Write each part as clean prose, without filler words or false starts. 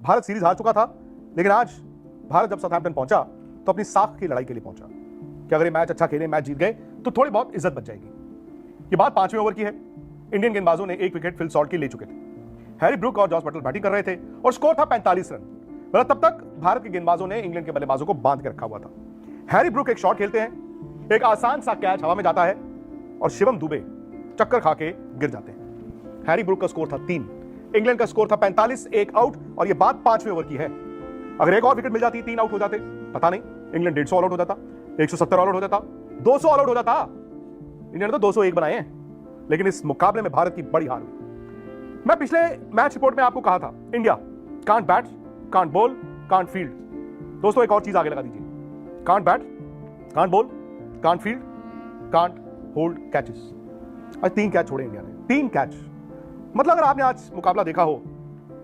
Bharat series हार चुका था, लेकिन आज भारत जब साउथहैम्पटन पहुंचा तो अपनी साख की लड़ाई के लिए पहुंचा कि अगर ये मैच अच्छा खेले, मैच जीत गए तो थोड़ी बहुत इज्जत बच जाएगी। ये बात 5वें ओवर की है। इंडियन गेंदबाजों ने एक विकेट फिल सॉल्ट की ले चुके थे। हैरी ब्रूक और जॉस बटलर बैटिंग कर रहे थे और स्कोर था 45 रन। मतलब तब तक भारत के गेंदबाजों ने इंग्लैंड के बल्लेबाजों को बांध के रखा हुआ था। हैरी ब्रूक एक शॉट खेलते हैं, एक आसान सा कैच हवा में जाता है और शिवम दुबे चक्कर खा के गिर जाते हैं। हैरी ब्रूक का स्कोर था 3, इंग्लैंड का स्कोर था 45, एक आउट। और यह बात 5वें ओवर की है। अगर एक और विकेट मिल जाती, 3 आउट हो जाते, पता नहीं, इंग्लैंड 150 ऑल आउट हो जाता, 170 ऑल आउट हो जाता, 200 ऑल आउट हो जाता। इंडिया ने तो 201 बनाए हैं। लेकिन इस मुकाबले में भारत की बड़ी हार हुई। मैं पिछले मैच रिपोर्ट में आपको कहा था, India can't bat, can't ball, can't field. दोस्तों एक और चीज आगे लगा दीजिए, can't bat, can't ball, can't field, can't hold catches. आज 3 कैच छोड़े इंडिया ने, 3 कैच। मतलब अगर आपने आज मुकाबला देखा हो,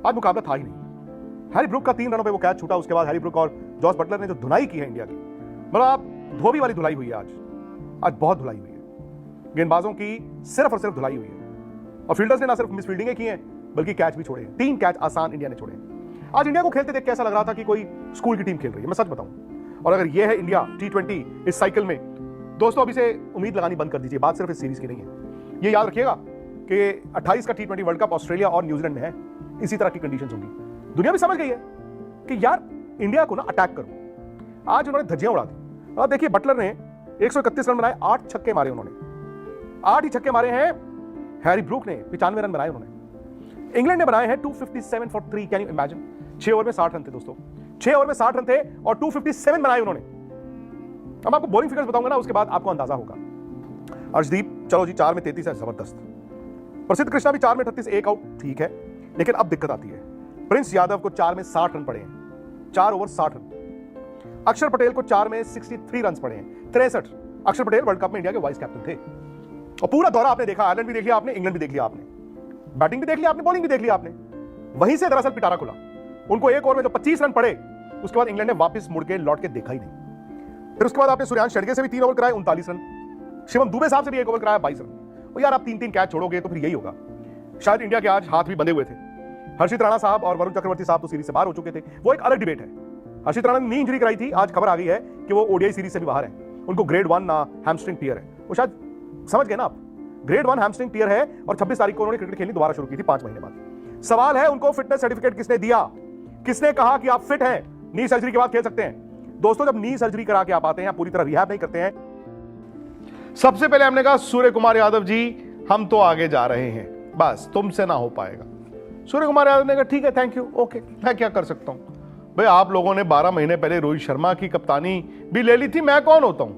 आज मुकाबला था ही नहीं। हैरी ब्रूक का 3 रनों पे वो कैच छूटा। उसके बाद हैरी ब्रूक और जॉस बटलर ने जो धुलाई की है इंडिया की, मतलब आप धोबी वाली धुलाई हुई है आज बहुत धुलाई हुई है। गेंदबाजों की सिर्फ और सिर्फ धुलाई हुई है। और फील्डर्स ने ना सिर्फ मिस फील्डिंग की है, बल्कि कैच भी छोड़े हैं। 3 कैच आसान इंडिया ने छोड़े हैं। आज इंडिया को खेलते देख के ऐसा लग रहा था कि कोई स्कूल की टीम खेल रही है, मैं सच बताऊं। और अगर यह है इंडिया T20 इस साइकिल में, दोस्तों अभी से उम्मीद लगानी बंद कर दीजिए। बात सिर्फ इस सीरीज की नहीं है। ये याद रखिएगा कि 28 का T20 वर्ल्ड कप ऑस्ट्रेलिया और न्यूजीलैंड में है। इसी तरह की कंडीशंस होंगी। दुनिया भी समझ गई है कि यार इंडिया को ना अटैक करो। आज उन्होंने धज्जियां उड़ा दी। अब देखिए, बटलर ने 131 रन बनाए, 8 छक्के मारे उन्होंने, 8 ही छक्के मारे हैं। हैरी ब्रूक ने 95 रन बनाए उन्होंने। इंग्लैंड ने बनाए हैं 257 for 3। Can you imagine? 6 over में 60 रन थे दोस्तों, 6 ओवर में 60 रन थे और 257 बनाए उन्होंने। अब आपको बॉलिंग फिगर्स बताऊंगा ना, उसके बाद आपको अंदाजा होगा। अर्शदीप चलो जी 4 में 33 है, जबरदस्त। प्रसिद्ध कृष्णा भी 4 में 38, एक आउट, ठीक है। लेकिन अब दिक्कत आती है, प्रिंस यादव को 4 में 60 रन पड़े हैं, 4 ओवर 60 रन। अक्षर पटेल को 4 में 63 रन पड़े हैं, 63। अक्षर पटेल वर्ल्ड कप में इंडिया के वाइस कैप्टन थे और पूरा दौरा आपने देखा। आयरलैंड भी देख लिया आपने, इंग्लैंड भी देख लिया आपने, बैटिंग भी देख लिया आपने, बॉलिंग भी देख लिया आपने। वहीं से दरअसल पिटारा खुला। उनको एक ओवर में जो 25 रन पड़े, उसके बाद इंग्लैंड ने वापस मुड़ के लौट के देखा ही नहीं। फिर उसके बाद आपने सूर्यांश शेड़गे से भी 3 ओवर कराए, 39 रन। शिवम दुबे साहब से भी 1 ओवर कराया, 22 रन। और यार आप 3-3 कैच छोड़ोगे तो फिर यही होगा। शायद इंडिया के आज हाथ भी बंधे हुए थे। हर्षित राणा साहब और वरुण चक्रवर्ती साहब तो सीरीज से बाहर हो चुके थे, वो एक अलग डिबेट है। हर्षित राणा ने नी इंजरी कराई थी, आज खबर आ गई है कि वो ओडीआई सीरीज से भी बाहर है। उनको ग्रेड 1 हैमस्ट्रिंग टियर है। वो शायद समझ गए ना आप, ग्रेड 1 हैमस्ट्रिंग टियर है और 26 तारीख को उन्होंने क्रिकेट खेलनी दोबारा शुरू की थी 5 महीने बाद। सवाल है, उनको फिटनेस सर्टिफिकेट किसने दिया? किसने कहा कि आप फिट हैं, नी सर्जरी के बाद खेल सकते हैं? दोस्तों जब नी सर्जरी करा के आप आते हैं, पूरी तरह रिहैब नहीं करते हैं। सबसे पहले हमने कहा सूर्य कुमार यादव जी हम तो आगे जा रहे हैं, बस तुमसे ना हो पाएगा। सूर्य कुमार यादव ने कहा ठीक है, थैंक यू, ओके, मैं क्या कर सकता हूं भाई। आप लोगों ने 12 महीने पहले रोहित शर्मा की कप्तानी भी ले ली थी, मैं कौन होता हूं।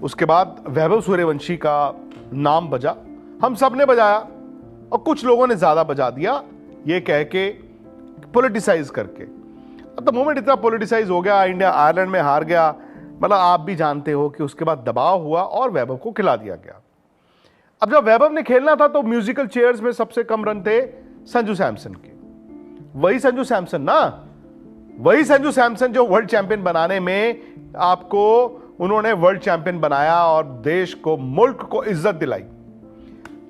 उसके बाद वैभव सूर्यवंशी का नाम बजा, हम सब ने बजाया और कुछ लोगों ने ज्यादा बजा दिया, ये कह के पॉलिटिसाइज करके। अब तो मोमेंट इतना पॉलिटिसाइज हो गया, इंडिया आयरलैंड में हार गया, मतलब आप भी जानते हो कि उसके बाद दबाव हुआ और वैभव को खिला दिया गया। अब जब वैभव ने खेलना था तो म्यूजिकल चेयर्स में सबसे कम रन थे संजू सैमसन के। वही संजू सैमसन ना, वही संजू सैमसन जो वर्ल्ड चैंपियन बनाने में आपको उन्होंने वर्ल्ड चैंपियन बनाया और देश को, मुल्क को इज्जत दिलाई।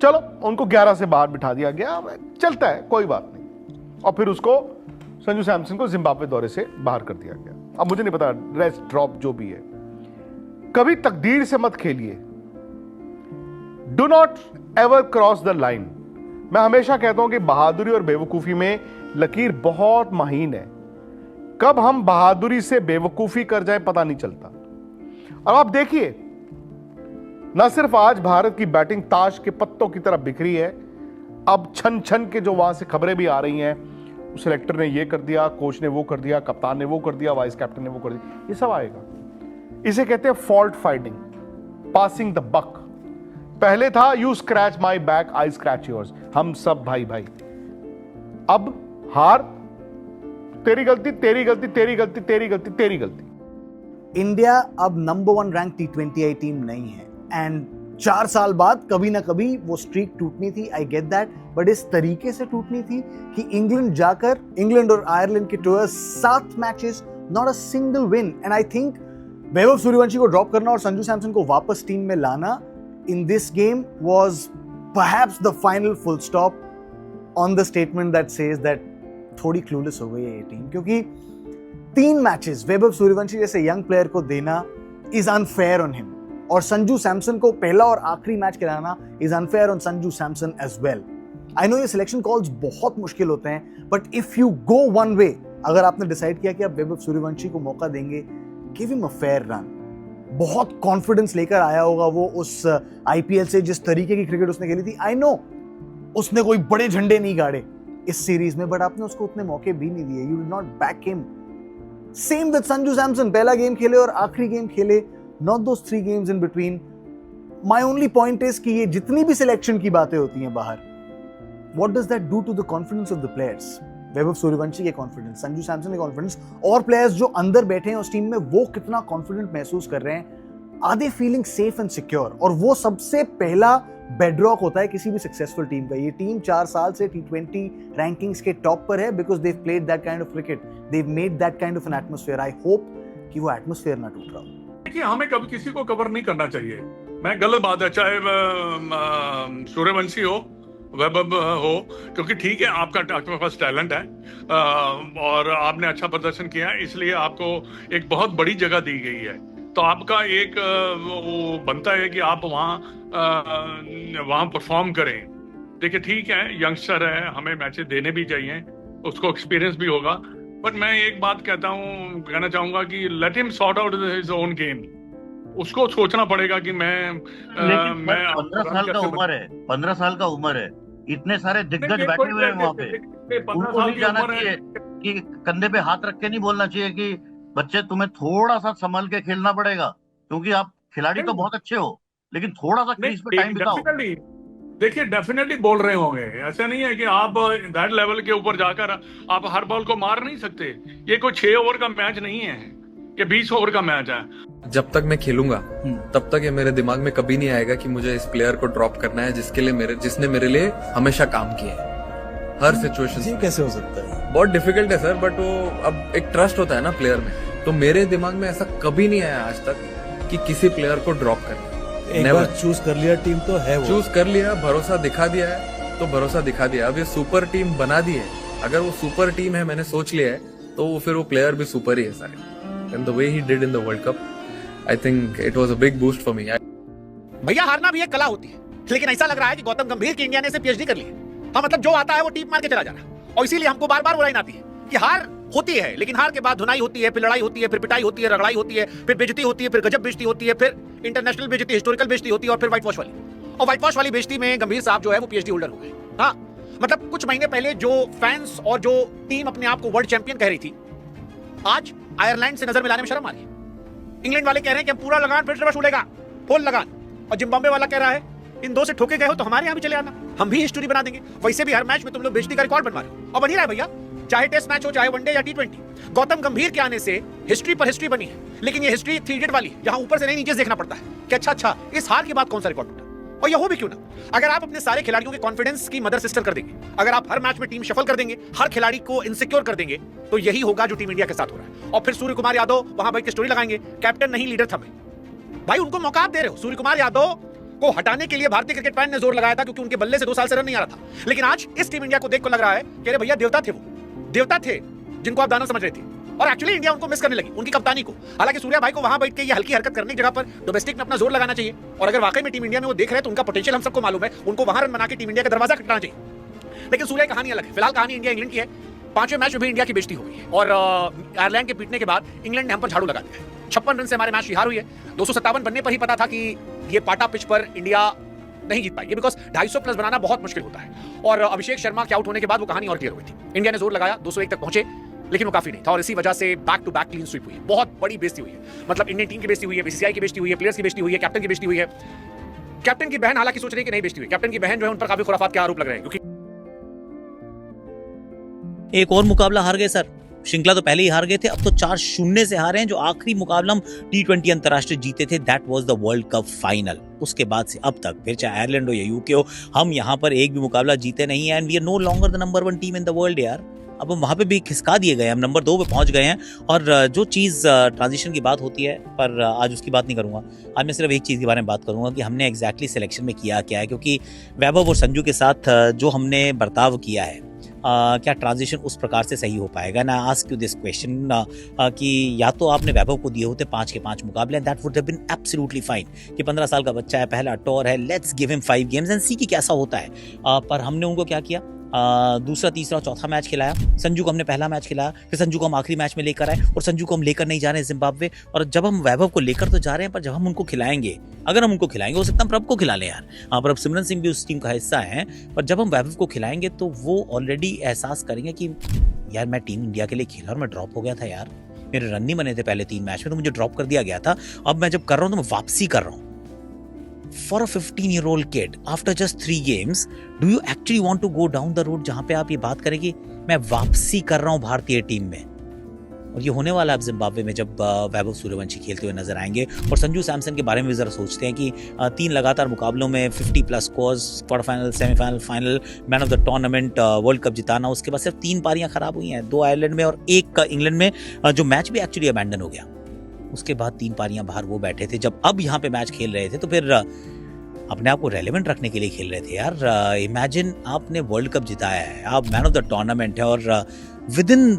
चलो उनको 11 से बाहर बिठा दिया गया, चलता है, कोई बात नहीं। और फिर उसको संजू सैमसन को जिम्बाब्वे दौरे से बाहर कर दिया गया। अब मुझे नहीं पता, रेस्ट ड्रॉप जो भी है। कभी तकदीर से मत खेलिए, do not ever cross the line. मैं हमेशा कहता हूं कि बहादुरी और बेवकूफी में लकीर बहुत महीन है। कब हम बहादुरी से बेवकूफी कर जाए पता नहीं चलता। अब आप देखिए, ना सिर्फ आज भारत की बैटिंग ताश के पत्तों की तरह बिखरी है, अब छन छन के जो वहां से खबरें भी आ रही हैं, सिलेक्टर ने ये कर दिया, कोच ने वो कर दिया, कप्तान ने वो कर दिया, वाइस कैप्टन ने वो कर दिया, ये सब आएगा। इसे कहते हैं fault finding, passing the buck. पहले था you scratch my back I scratch yours, हम सब भाई भाई। अब हार, तेरी गलती, तेरी गलती, तेरी गलती, तेरी गलती, तेरी गलती। इंडिया अब नंबर 1 रैंक T20 टीम नहीं है एंड 4 साल बाद कभी ना कभी वो स्ट्रीक टूटनी थी, आई गेट दैट, बट इस तरीके से टूटनी थी कि इंग्लैंड जाकर, इंग्लैंड और आयरलैंड के tours 7 matches, not a single win. And I think Vaibhav Suryavanshi को ड्रॉप करना और संजू सैमसन को वापस टीम में लाना in this game was perhaps the final full stop on the statement that says that थोड़ी क्लूलेस हो गई है ये टीम, क्योंकि 3 मैचेस वैभव सूर्यवंशी जैसे यंग प्लेयर को देना इज अनफेयर ऑन हिम, और संजू सैमसन को पहला और आखिरी मैच खिलाना is unfair on Sanju Samson as well. I know ये सिलेक्शन कॉल्स बहुत मुश्किल होते हैं, but if you go one way, अगर आपने डिसाइड किया कि आप वैभव सूर्यवंशी को मौका देंगे, give him a fair run. बहुत कॉन्फिडेंस लेकर आया होगा वो उस आईपीएल से, जिस तरीके की क्रिकेट उसने खेली थी। आई नो उसने कोई बड़े झंडे नहीं गाड़े इस सीरीज में, बट आपने उसको उतने मौके भी नहीं दिए। You did not back him. Same with Sanju Samson, पहला गेम खेले और आखिरी गेम खेले, not those 3 games in between. My only point is कि ये जितनी भी सिलेक्शन की बातें होती हैं बाहर, what does that do to the confidence of the players? Vaibhav Suryavanshi के कॉन्फिडेंस, संजू सैमसन के कॉन्फिडेंस, और प्लेयर्स जो अंदर बैठे हैं उस टीम में, वो कितना कॉन्फिडेंट महसूस कर रहे हैं? Are they feeling safe and secure? और वो सबसे पहला बेडरॉक होता है किसी भी सक्सेसफुल टीम का। ये टीम 4 साल से T20 रैंकिंग्स के टॉप पर है because they played that kind of cricket, they made that kind of N atmosphere. I hope कि वो एटमॉस्फेयर ना टूट रहा हो। देखिए, हमें कभी किसी को कवर नहीं करना चाहिए। मैं गलत बात है, चाहे सूर्यवंशी हो, वैभव हो, क्योंकि ठीक है आपके पास टैलेंट है और आपने अच्छा प्रदर्शन किया है, इसलिए आपको एक बहुत बड़ी जगह दी गई है। तो आपका एक वो बनता है कि आप वहाँ परफॉर्म करें। देखिए ठीक है, यंगस्टर है, हमें मैचेस देने भी चाहिए, उसको एक्सपीरियंस भी होगा। बट मैं एक बात कहना चाहूंगा कि let him sort out his own game. उसको सोचना पड़ेगा कि मैं 15 साल का उम्र है, 15 साल का उम्र है, इतने सारे दिग्गज बैठे हुए हैं वहाँ पे, उनको नहीं जाना चाहिए कि कंधे पे हाथ रख के नहीं बोलना चाहिए कि बच्चे तुम्हें थोड़ा सा संभल के खेलना पड़ेगा, क्योंकि आप खिलाड़ी तो बहुत अच्छे हो, लेकिन थोड़ा सा क्रीज पे टाइम बिताओ। देखिए डेफिनेटली बोल रहे होंगे, ऐसा नहीं है कि आप दैट लेवल के ऊपर जाकर आप हर बॉल को मार नहीं सकते। ये कोई 6 ओवर का मैच नहीं है, ये 20 ओवर का मैच है। जब तक मैं खेलूंगा तब तक ये मेरे दिमाग में कभी नहीं आएगा कि मुझे इस प्लेयर को ड्रॉप करना है जिसने मेरे लिए हमेशा काम किया है हर सिचुएशन। कैसे हो सकता है? बहुत डिफिकल्ट है सर, बट वो अब एक ट्रस्ट होता है ना प्लेयर में, तो मेरे दिमाग में ऐसा कभी नहीं आया आज तक कि किसी प्लेयर को ड्रॉप करना। एक बार चूज कर लिया टीम तो है, वो चूज कर लिया, भरोसा दिखा दिया है तो भरोसा दिखा दिया। अब ये सुपर टीम बना दी है, अगर वो सुपर टीम है मैंने सोच लिया है, तो फिर वो प्लेयर भी सुपर ही है सारे। And the way he did in the world cup, I think it was a big boost for me. भैया हारना भी एक कला होती है, लेकिन ऐसा लग रहा है कि गौतम गंभीर की इंडिया ने पीएचडी कर ली है। हाँ, मतलब जो आता है वो टीप मार के चला जा रहा है, और इसीलिए हमको बार बार बुराई आती है कि हार होती है, लेकिन हार के बाद धुनाई होती है, फिर लड़ाई होती है, फिर पिटाई होती है, रगड़ाई होती है, फिर बेइज्जती होती है, फिर गजब बेइज्जती होती है, फिर इंटरनेशनल बेइज्जती, हिस्टोरिकल बेइज्जती होती है, और फिर व्हाइट वॉश वाली। और व्हाइट वॉश वाली बेइज्जती में गंभीर साहब जो है वो पीएचडी होल्डर हो गए। हाँ, मतलब कुछ महीने पहले जो फैंस और जो टीम अपने आप को वर्ल्ड चैंपियन कह रही थी, आज आयरलैंड से नजर मिलाने में शर्म आ रही है। इंग्लैंड वाले कह रहे हैं कि हम पूरा लगान फिर से वसूलेगा, फुल लगान, और जिम्बाब्वे वाला कह रहा है इन 2 से ठोके गए हो तो हमारे यहाँ भी चले आना, हम भी हिस्ट्री बना देंगे। वैसे भी हर मैच में तुम लोग बेइज्जती का रिकॉर्ड बनवा रहे हो, और बनी रहा है भैया, चाहे टेस्ट मैच हो, चाहे वनडे या T20। गौतम गंभीर के आने से हिस्ट्री पर हिस्ट्री बनी है, लेकिन ये हिस्ट्री 3 इडियट वाली, जहां ऊपर से नहीं नीचे देखना पड़ता है कि अच्छा इस हार के बाद कौन सा रिकॉर्ड टूटा। और ये हो भी क्यों ना, अगर आप अपने सारे खिलाड़ियों के कॉन्फिडेंस की मदर सिस्टर कर देंगे, अगर आप हर मैच में टीम शफल कर देंगे, हर खिलाड़ी को इनसिक्योर कर देंगे, तो यही होगा जो टीम इंडिया के साथ हो रहा है। और फिर सूर्य कुमार यादव वहां बैठ के स्टोरी लगाएंगे, कैप्टन नहीं लीडर था मैं। भाई उनको मौका आप दे रहे हो। सूर्य कुमार यादव को हटाने के लिए भारतीय क्रिकेट फैन ने जोर लगाया था, क्योंकि उनके बल्ले से 2 साल से रन नहीं आ रहा था। लेकिन आज इस टीम इंडिया को देख को लग रहा है कि अरे भैया देवता थे, वो देवता थे जिनको आप दानव समझ रहे थे, और एक्चुअली इंडिया उनको मिस करने लगी, उनकी कप्तानी को। हालांकि सूर्या भाई को वहां बैठ के ये हल्की हरकत करने की जगह पर डोमेस्टिक में अपना जोर लगाना चाहिए, और अगर वाकई में टीम इंडिया में वो देख रहे हैं तो उनका पोटेंशियल हम सबको मालूम है, उनको वहां रन बना के टीम इंडिया का दरवाजा खटकाना चाहिए। लेकिन सूर्या की कहानी अलग है। फिलहाल कहानी इंडिया इंग्लैंड की है। 5वें मैच में भी इंडिया की बेइज्जती हो गई है, और आयरलैंड के पीटने के बाद इंग्लैंड ने हम पर झाड़ू लगा दिया है। 56 रन से हमारे मैच की हार हुई है। 257 बनने पर ही पता था कि ये पाटा पिच पर इंडिया नहीं जीत पाएगी, बिकॉज 250 प्लस बनाना बहुत मुश्किल होता है। और अभिषेक शर्मा के आउट होने के बाद वो कहानी और क्लियर हुई थी। इंडिया ने जोर लगाया, 201 तक पहुंचे, लेकिन वो काफी नहीं था, और इसी वजह से back to back clean sweep हुई है। बहुत बड़ी बेइज्जती हुई है, मतलब इंडियन टीम की बेइज्जती हुई है, बीसीसीआई की बेइज्जती हुई है, प्लेयर्स की बेइज्जती हुई है, कैप्टन की बेइज्जती हुई है। कैप्टन की बहन हालांकि सोच रही है कि नहीं बेइज्जती हुई, कैप्टन की बहन जो है उन पर काफी खुराफात के आरोप लग रहे हैं, क्योंकि एक और मुकाबला हार गए सर। श्रृंखला तो पहले ही हार गए थे, अब तो 4-0 से हारे हैं। जो आखिरी मुकाबला हम T20 अंतर्राष्ट्रीय जीते थे, that was the world cup final. उसके बाद से अब तक, फिर चाहे आयरलैंड हो या यूके हो, हम यहाँ पर एक भी मुकाबला जीते नहीं है, and we are no longer the number 1 team in the world यार। अब हम वहाँ पे भी खिसका दिए गए, हम नंबर 2 पे पहुंच गए हैं। और जो चीज़ ट्रांजिशन की बात होती है, पर आज उसकी बात नहीं करूँगा। आज मैं सिर्फ एक चीज़ के बारे में बात करूँगा कि हमने एग्जैक्टली सिलेक्शन में किया क्या है, क्योंकि वैभव और संजू के साथ जो हमने बर्ताव किया है, क्या ट्रांजिशन उस प्रकार से सही हो पाएगा? ना आस्क यू दिस क्वेश्चन कि या तो आपने वैभव को दिए होते 5 के 5 मुकाबले, that would have been absolutely fine कि 15 साल का बच्चा है, पहला टूर है, let's give him 5 games and see कि कैसा होता है। पर हमने उनको क्या किया, दूसरा, तीसरा, चौथा मैच खिलाया। संजू को हमने पहला मैच खिलाया, फिर संजू को हम आखिरी मैच में लेकर आए और संजू को हम लेकर नहीं जा रहे हैं जिम्बाब्वे। और जब हम वैभव को लेकर तो जा रहे हैं, पर जब हम उनको खिलाएंगे, अगर हम उनको खिलाएंगे, हो सकता है प्रभ को खिला लें यार, हाँ, प्रभ सिमरन सिंह भी उस टीम का हिस्सा है, पर जब हम वैभव को खिलाएंगे तो वो ऑलरेडी एहसास करेंगे कि यार मैं टीम इंडिया के लिए खेला और मैं ड्रॉप हो गया था यार, मेरे रन नहीं बने थे पहले 3 मैच में, तो मुझे ड्रॉप कर दिया गया था। अब मैं जब कर रहा हूँ तो मैं वापसी कर रहा हूँ। For a 15-year-old kid, after just 3 games, do you actually want to go down the road जहां पे आप ये बात करें कि मैं वापसी कर रहा हूं भारतीय टीम में? और ये होने वाला है अब जिम्बाब्वे में जब वैभव सूर्यवंशी खेलते हुए नजर आएंगे। और संजू सैमसन के बारे में भी जरा सोचते हैं कि 3 लगातार मुकाबलों में 50+ scores, quarter final, semifinal, final, man of the tournament, world cup जिताना, उसके बाद सिर्फ 3 पारियां खराब हुई हैं, 2 आयरलैंड में और 1 इंग्लैंड में, जो मैच भी एक्चुअली अबैंडन हो गया। उसके बाद 3 पारियां बाहर वो बैठे थे। जब अब यहाँ पे मैच खेल रहे थे तो फिर अपने आप को रेलेवेंट रखने के लिए खेल रहे थे यार। इमेजिन आपने वर्ल्ड कप जिताया है, आप मैन ऑफ द टूर्नामेंट है, और विद इन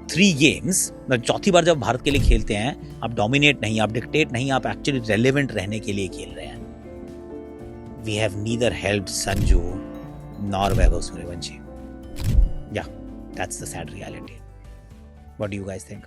3 गेम्स, चौथी बार जब भारत के लिए खेलते हैं, आप डोमिनेट नहीं, आप डिक्टेट नहीं, आप एक्चुअली रेलेवेंट रहने के लिए खेल रहे हैं। We have neither helped Sanju nor Vaibhav Suryavanshi. या that's the sad reality. What do you guys think?